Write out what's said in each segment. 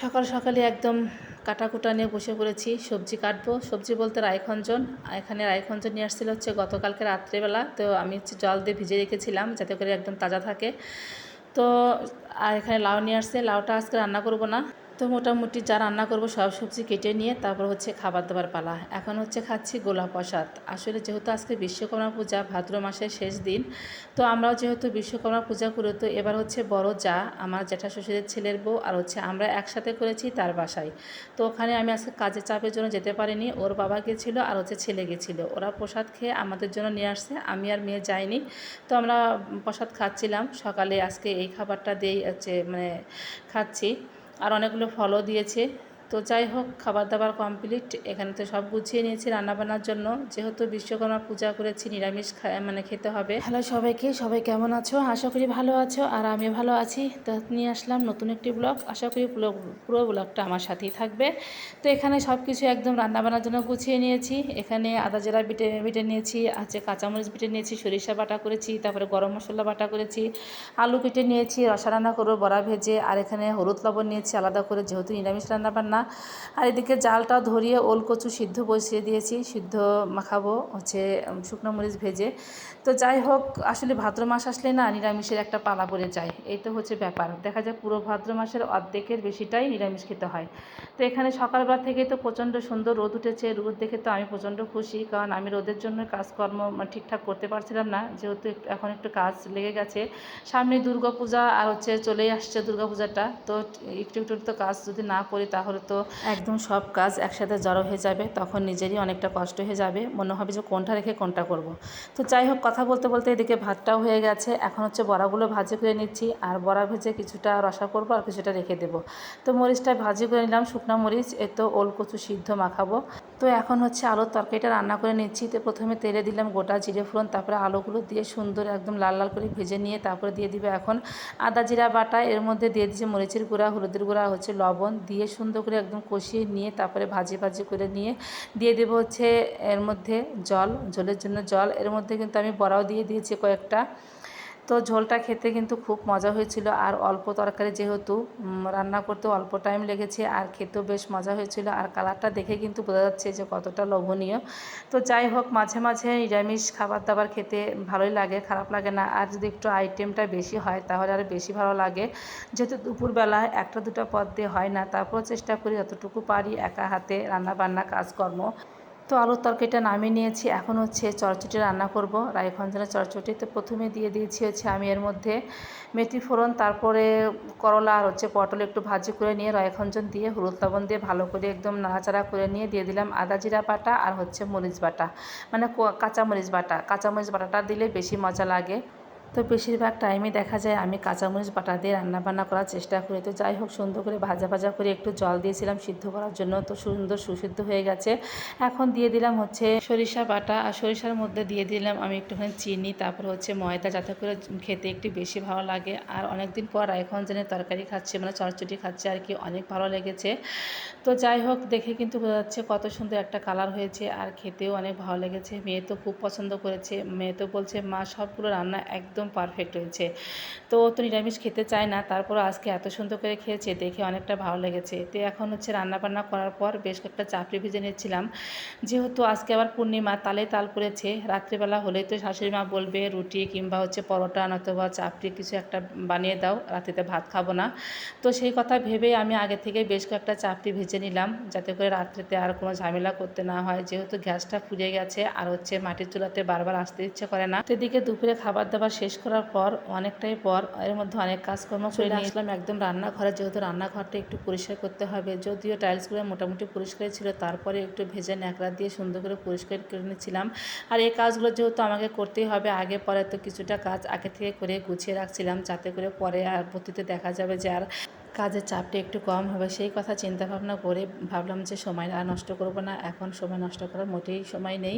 সকাল সকালে একদম কাটাকুটা নিয়ে বসে পড়েছি। সবজি কাটবো, সবজি বলতে রায়খঞ্জন। এখানে রায়খঞ্জন নিয়ে আসছিল হচ্ছে গতকালকে রাত্রেবেলা, তো আমি হচ্ছে জল দিয়ে ভিজে রেখেছিলাম যাতে করে একদম তাজা থাকে। তো আর এখানে লাউ নিয়ে আসছে, লাউটা আজকে রান্না করব না। তো মোটামুটি যা রান্না করব সব সবজি কেটে নিয়ে তারপর হচ্ছে খাবার দাবার পালা। এখন হচ্ছে খাচ্ছি গোলা প্রসাদ। আসলে যেহেতু আজকে বিশ্বকর্মা পূজা, ভাদ্র মাসের শেষ দিন, তো আমরাও যেহেতু বিশ্বকর্মা পূজা করি, তো এবার হচ্ছে বড় যা আমার জ্যাঠা শ্বশুরের ছেলের বউ আর হচ্ছে আমরা একসাথে করেছি তার বাসায়। তো ওখানে আমি আজকে কাজের চাপের জন্য যেতে পারিনি। ওর বাবা গেছিলো আর হচ্ছে ছেলে গেছিলো, ওরা প্রসাদ খেয়ে আমাদের জন্য নিয়ে আসছে, আমি আর মেয়ে যাইনি। তো আমরা প্রসাদ খাচ্ছিলাম সকালে, আজকে এই খাবারটা দিয়েই হচ্ছে খাচ্ছি। আর অনেকগুলো ফলও দিয়েছে। তো যাই হোক, খাবার দাবার কমপ্লিট। এখানে তো সব গুছিয়ে নিয়েছি রান্নাবান্নার জন্য, যেহেতু বিশ্বকর্মা পূজা করেছি, নিরামিষ খেতে হবে। হ্যালো সবাইকে, সবাই কেমন আছো? আশা করি ভালো আছো আর আমি ভালো আছি। তো নিয়ে আসলাম নতুন একটি ব্লগ। আশা করি পুরো ব্লগটা আমার সাথেই থাকবে। তো এখানে সব কিছু একদম রান্নাবান্নার জন্য গুছিয়ে নিয়েছি। এখানে আদা জিরা বেটে নিয়েছি, আছে কাঁচামরিচ বেটে নিয়েছি, সরিষা বাটা করেছি, তারপরে গরম মশলা বাটা করেছি, আলু কেটে নিয়েছি, রসা রান্না করবো বড়া ভেজে। আর এখানে হলুদ লবণ নিয়েছি আলাদা করে, যেহেতু নিরামিষ রান্নাবান্না। আর এদিকে জালটাও ধরিয়ে ওল কচু সিদ্ধ বসিয়ে দিয়েছি, সিদ্ধ মাখাবো হচ্ছে শুকনো মরিচ ভেজে। তো যাই হোক, আসলে ভাদ্র মাস আসলে না নিরামিষের একটা পালা পড়ে যায়, এই তো হচ্ছে ব্যাপার। দেখা যায় পুরো ভাদ্র মাসের অর্ধেকের বেশিটাই নিরামিষ খেতে হয়। তো এখানে সকালবেলা থেকে তো প্রচণ্ড সুন্দর রোদ উঠেছে, রোদ দেখে তো আমি প্রচণ্ড খুশি, কারণ আমি রোদের জন্য কাজকর্ম ঠিকঠাক করতে পারছিলাম না, যেহেতু এখন একটু কাজ লেগে গেছে। সামনে দুর্গাপূজা আর হচ্ছে চলেই আসছে দুর্গাপূজাটা, তো একটু একটু তো কাজ যদি না করি তাহলে তো একদম সব কাজ একসাথে জড়ো হয়ে যাবে, তখন নিজেরই অনেকটা কষ্ট হয়ে যাবে, মনে হবে যে কোনটা রেখে কোনটা করব। তো যাই হোক, কথা বলতে বলতে এদিকে ভাতটাও হয়ে গেছে। এখন হচ্ছে বড়াগুলো ভাজি করে নিচ্ছি, আর বড়া ভেজে কিছুটা রসা করব আর কিছুটা রেখে দেবো। তো মরিচটা ভাজি করে নিলাম, শুকনো মরিচ, এ তো ওল কচু সিদ্ধ মাখাবো। তো এখন হচ্ছে আলুর তরকারিটা রান্না করে নিচ্ছি। তো প্রথমে তেলে দিলাম গোটা জিরে ফোড়ন, তারপরে আলুগুলো দিয়ে সুন্দর একদম লাল লাল করে ভেজে নিয়ে তারপরে দিয়ে দিবে এখন আদা জিরা বাটা। এর মধ্যে দিয়ে দিচ্ছে মরিচের গুঁড়া, হলুদের গুঁড়া, হচ্ছে লবণ দিয়ে সুন্দর করে একদম কষিয়ে নিয়ে তারপরে ভাজি ভাজি করে নিয়ে দিয়ে দেবো হচ্ছে এর মধ্যে ঝোলের জন্য জল। এর মধ্যে কিন্তু আমি বড়াও দিয়ে দিয়েছি কয়েকটা। তো ঝোলটা খেতে কিন্তু খুব মজা হয়েছিল, আর অল্প তরকারি যেহেতু রান্না করতে অল্প টাইম লেগেছে, আর খেতেও বেশ মজা হয়েছিল, আর কালারটা দেখে কিন্তু বোঝা যাচ্ছে যে কতটা লোভনীয়। তো যাই হোক, মাঝে মাঝে নিরামিষ খাবার দাবার খেতে ভালোই লাগে, খারাপ লাগে না। আর যদি একটু আইটেমটা বেশি হয় তাহলে আরও বেশি ভালো লাগে। যেহেতু দুপুরবেলায় একটা দুটো পদ দিয়ে হয় না, তারপরও চেষ্টা করি যতটুকু পারি একা হাতে রান্নাবান্না কাজকর্ম। তো আলুর তরকারিটা নামিয়ে নিয়েছি, এখন হচ্ছে চটচটি রান্না করব, রায়খঞ্জনের চটচটি। তো প্রথমে দিয়ে দিয়েছি হচ্ছে আমি এর মধ্যে মেথি ফোড়ন, তারপরে করলা আর হচ্ছে পটল একটু ভাজি করে নিয়ে রায়খঞ্জন দিয়ে হলুদ লবণ দিয়ে ভালো করে একদম নাড়াচাড়া করে নিয়ে দিয়ে দিলাম আদা জিরা বাটা আর হচ্ছে মরিচ বাটা, মানে কাঁচামরিচ বাটাটা দিলে বেশি মজা লাগে। তো বেশিরভাগ টাইমে দেখা যায় আমি কাঁচামরিচ বাটা দিয়ে রান্নাবান্না করার চেষ্টা করি। তো যাই হোক, সুন্দর করে ভাজা ভাজা করে একটু জল দিয়েছিলাম সিদ্ধ করার জন্য, তো সুন্দর সুসিদ্ধ হয়ে গেছে। এখন দিয়ে দিলাম হচ্ছে সরিষা বাটা, আর সরিষার মধ্যে দিয়ে দিলাম আমি একটুখানি চিনি, তারপর হচ্ছে ময়দা, যাতে করে খেতে একটু বেশি ভালো লাগে। আর অনেকদিন পর রায়খঞ্জনের তরকারি খাচ্ছে, মানে চটচটি খাচ্ছে আর কি, অনেক ভালো লেগেছে। তো যাই হোক, দেখে কিন্তু বোঝা যাচ্ছে কত সুন্দর একটা কালার হয়েছে, আর খেতেও অনেক ভালো লেগেছে। মেয়ে তো খুব পছন্দ করেছে, মেয়ে তো বলছে মা সবগুলো রান্না একদম পারফেক্ট হয়েছে। তো ও তো নিরামিষ খেতে চায় না, তারপরও আজকে এত সুন্দর করে খেয়েছে, দেখে অনেকটা ভালো লেগেছে। তো এখন হচ্ছে রান্নাবান্না করার পর বেশ কয়েকটা চাপড়ি ভেজে নিচ্ছিলাম, যেহেতু আজকে আবার পূর্ণিমা, তালে তাল পড়েছে। রাত্রিবেলা হলেই তো শাশুড়ি মা বলবে রুটি কিংবা হচ্ছে পরোটা নতুবা চাপড়ি কিছু একটা বানিয়ে দাও, রাত্রিতে ভাত খাবো না। তো সেই কথা ভেবেই আমি আগে থেকে বেশ কয়েকটা চাপড়ি ভেজে নিলাম, যাতে করে রাত্রিতে আর কোনো ঝামেলা করতে না হয়, যেহেতু গ্যাসটা ফুরিয়ে গেছে আর হচ্ছে মাটির চুলাতে বারবার আসতে ইচ্ছে করে না। তো এদিকে দুপুরে খাবার দাবার শেষ করার পর অনেকটাই পর এর মধ্যে অনেক কাজকর্ম করে নিয়ে আসলাম একদম রান্নাঘরে, যেহেতু রান্নাঘরটা একটু পরিষ্কার করতে হবে। যদিও টাইলসগুলো মোটামুটি পরিষ্কারই ছিল, তারপরে একটু ভেজে ন্যাকড়া দিয়ে সুন্দর করে পরিষ্কার করে নিচ্ছিলাম। আর এই কাজগুলো যেহেতু আমাকে করতেই হবে আগে পরে, তো কিছুটা কাজ আগে থেকে করে গুছিয়ে রাখছিলাম, যাতে করে পরে আর পরবর্তীতে দেখা যাবে যে আর কাজের চাপটা একটু কম হবে। সেই কথা চিন্তা ভাবনা করে ভাবলাম যে সময় আর নষ্ট করব না, এখন সময় নষ্ট করার মোটেই সময় নেই।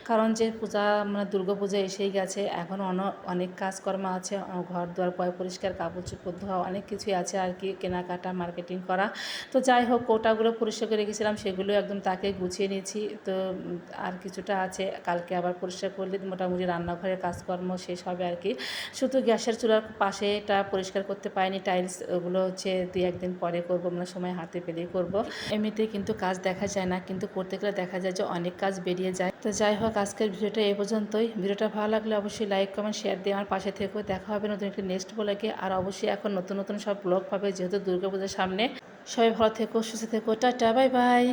কারণ যে পূজা, মানে দুর্গাপূজা এসেই গেছে, এখন অনেক কাজকর্ম আছে, ঘর দুয়ার পরিষ্কার, কাপড় চোপড় ধোয়া, অনেক কিছুই আছে আর কি, কেনাকাটা মার্কেটিং করা। তো যাই হোক, কৌটাগুলো পরিষ্কার করে রেখেছিলাম, সেগুলো একদম তাকে গুছিয়ে নিয়েছি। তো আর কিছুটা আছে, কালকে আবার পরিষ্কার করলে মোটামুটি রান্নাঘরের কাজকর্ম শেষ হবে আর কি। শুধু গ্যাসের চুলার পাশেটা পরিষ্কার করতে পারিনি, টাইলস ওগুলো হচ্ছে দুই একদিন পরে করব, মানে সময় হাতে পেলেই করব। এমনিতেই কিন্তু কাজ দেখা যায় না, কিন্তু করতে গেলে দেখা যায় যে অনেক কাজ বেরিয়ে যায়। তো যাই হোক, আজকের ভিডিওটা এই পর্যন্তই। ভিডিওটা ভালো লাগলে অবশ্যই লাইক কমেন্ট শেয়ার দিয়ে আমার পাশে থেকো। দেখা হবে নতুন একটি নেক্সট ব্লগে। আর অবশ্যই এখন নতুন নতুন সব ব্লগ পাবে, যেহেতু দুর্গাপূজার সামনে। সবাই ভালো থেকো, সুস্থ থেকো, টাটা, বাই বাই।